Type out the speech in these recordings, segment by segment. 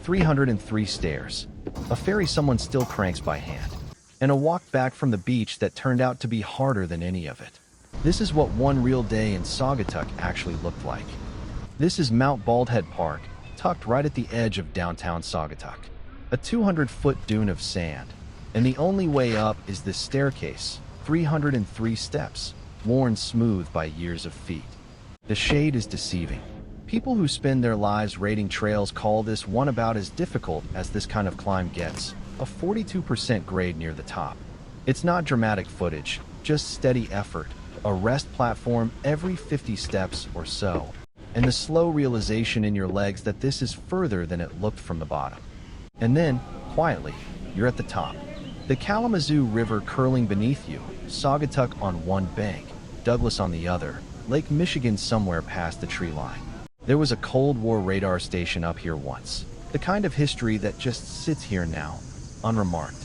303 stairs, a ferry someone still cranks by hand, and a walk back from the beach that turned out to be harder than any of it. This is what one real day in Saugatuck actually looked like. This is Mount Baldhead Park, tucked right at the edge of downtown Saugatuck. A 200-foot dune of sand, and the only way up is this staircase, 303 steps, worn smooth by years of feet. The shade is deceiving. People who spend their lives raiding trails call this one about as difficult as this kind of climb gets, a 42% grade near the top. It's not dramatic footage, just steady effort, a rest platform every 50 steps or so, and the slow realization in your legs that this is further than it looked from the bottom. And then, quietly, you're at the top. The Kalamazoo River curling beneath you, Saugatuck on one bank, Douglas on the other, Lake Michigan somewhere past the tree line. There was a Cold War radar station up here once, the kind of history that just sits here now, unremarked.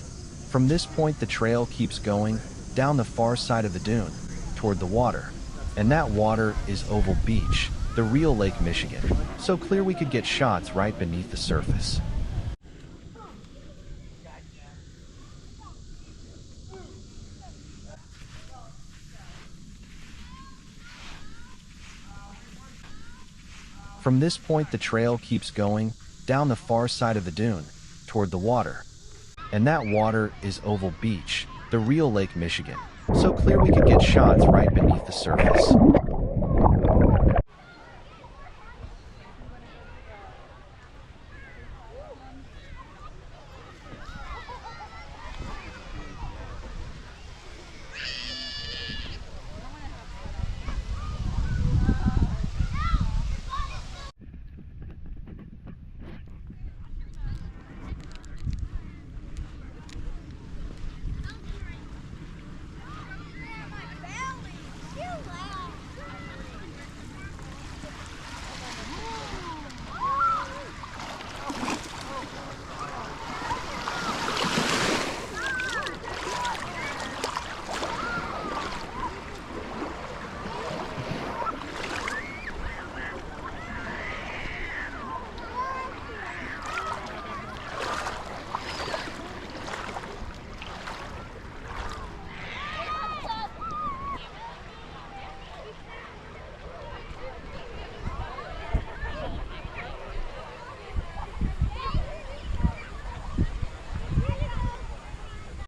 From this point the trail keeps going, down the far side of the dune, toward the water. And that water is Oval Beach, the real Lake Michigan, so clear we could get shots right beneath the surface. From this point the trail keeps going, down the far side of the dune, toward the water. And that water is Oval Beach, the real Lake Michigan, so clear we could get shots right beneath the surface.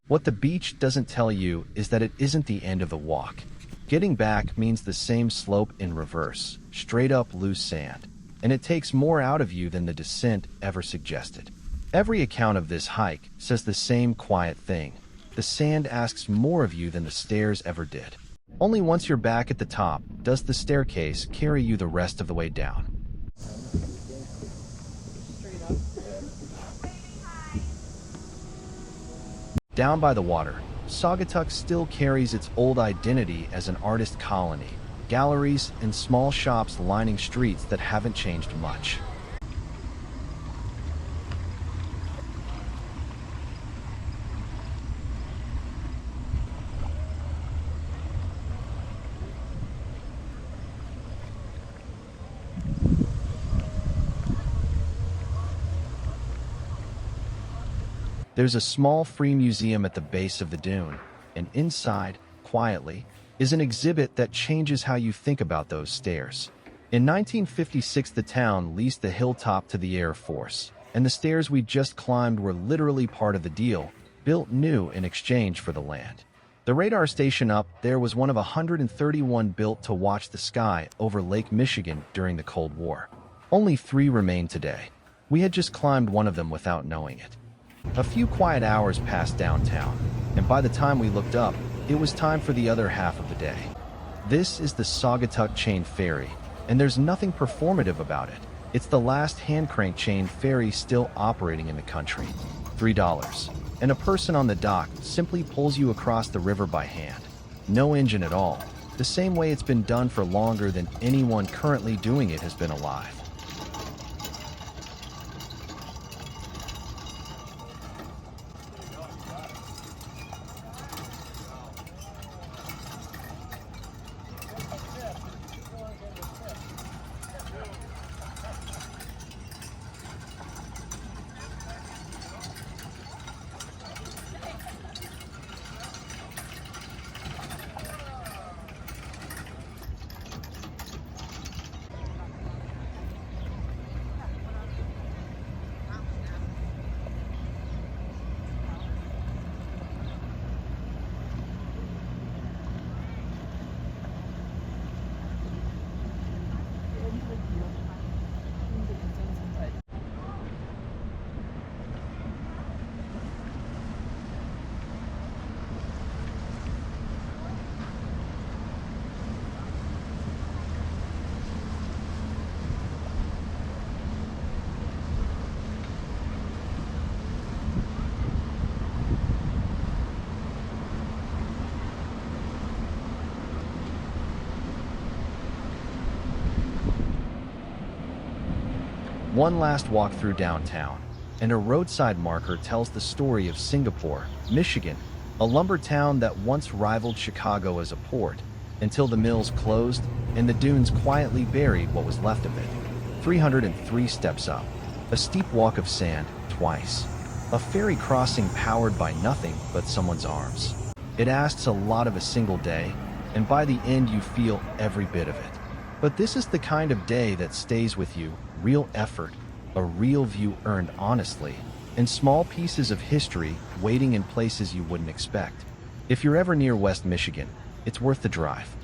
What the beach doesn't tell you is that it isn't the end of the walk. Getting back means the same slope in reverse, straight up loose sand, and it takes more out of you than the descent ever suggested. Every account of this hike says the same quiet thing. The sand asks more of you than the stairs ever did. Only once you're back at the top does the staircase carry you the rest of the way down. Down by the water, Saugatuck still carries its old identity as an artist colony, galleries and small shops lining streets that haven't changed much. There's a small free museum at the base of the dune, and inside, quietly, is an exhibit that changes how you think about those stairs. In 1956, the town leased the hilltop to the Air Force, and the stairs we just climbed were literally part of the deal, built new in exchange for the land. The radar station up there was one of 131 built to watch the sky over Lake Michigan during the Cold War. Only 3 remain today. We had just climbed one of them without knowing it. A few quiet hours passed downtown, and by the time we looked up, it was time for the other half of the day. This is the Saugatuck Chain Ferry, and there's nothing performative about it. It's the last hand-crank chain ferry still operating in the country. $3. And a person on the dock simply pulls you across the river by hand. No engine at all, the same way it's been done for longer than anyone currently doing it has been alive. One last walk through downtown, and a roadside marker tells the story of Singapore, Michigan, a lumber town that once rivaled Chicago as a port, until the mills closed and the dunes quietly buried what was left of it. 303 steps up, a steep walk of sand, twice. A ferry crossing powered by nothing but someone's arms. It asks a lot of a single day, and by the end you feel every bit of it. But this is the kind of day that stays with you, real effort, a real view earned honestly, and small pieces of history waiting in places you wouldn't expect. If you're ever near West Michigan, it's worth the drive.